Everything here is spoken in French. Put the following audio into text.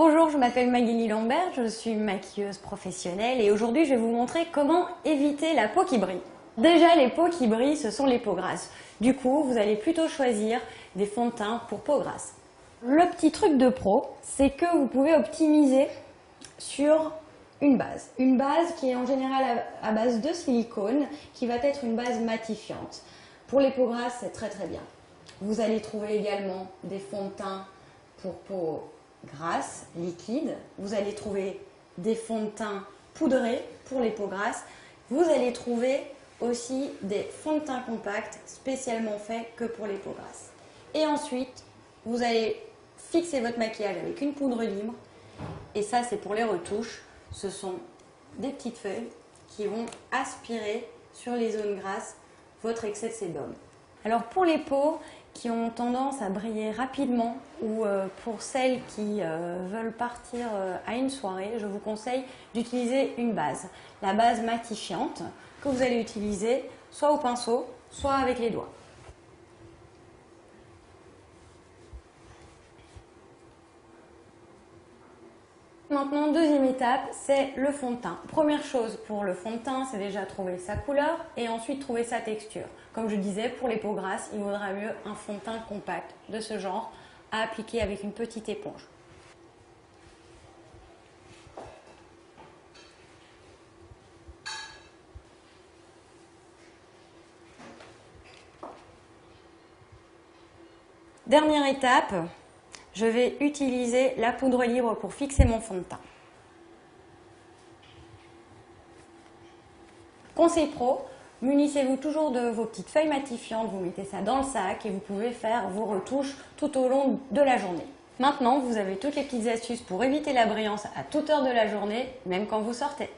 Bonjour, je m'appelle Magali Lambert, je suis maquilleuse professionnelle et aujourd'hui je vais vous montrer comment éviter la peau qui brille. Déjà, les peaux qui brillent, ce sont les peaux grasses. Du coup, vous allez plutôt choisir des fonds de teint pour peau grasse. Le petit truc de pro, c'est que vous pouvez optimiser sur une base. Une base qui est en général à base de silicone, qui va être une base matifiante. Pour les peaux grasses, c'est très bien. Vous allez trouver également des fonds de teint pour peau grasse, liquide. Vous allez trouver des fonds de teint poudrés pour les peaux grasses. Vous allez trouver aussi des fonds de teint compacts spécialement faits que pour les peaux grasses. Et ensuite, vous allez fixer votre maquillage avec une poudre libre. Et ça, c'est pour les retouches. Ce sont des petites feuilles qui vont aspirer sur les zones grasses votre excès de sébum. Alors pour les peaux qui ont tendance à briller rapidement ou pour celles qui veulent partir à une soirée, je vous conseille d'utiliser une base. La base matifiante que vous allez utiliser soit au pinceau, soit avec les doigts. Maintenant, deuxième étape, c'est le fond de teint. Première chose pour le fond de teint, c'est déjà trouver sa couleur et ensuite trouver sa texture. Comme je disais, pour les peaux grasses, il vaudra mieux un fond de teint compact de ce genre à appliquer avec une petite éponge. Dernière étape, je vais utiliser la poudre libre pour fixer mon fond de teint. Conseil pro, munissez-vous toujours de vos petites feuilles matifiantes, vous mettez ça dans le sac et vous pouvez faire vos retouches tout au long de la journée. Maintenant, vous avez toutes les petites astuces pour éviter la brillance à toute heure de la journée, même quand vous sortez.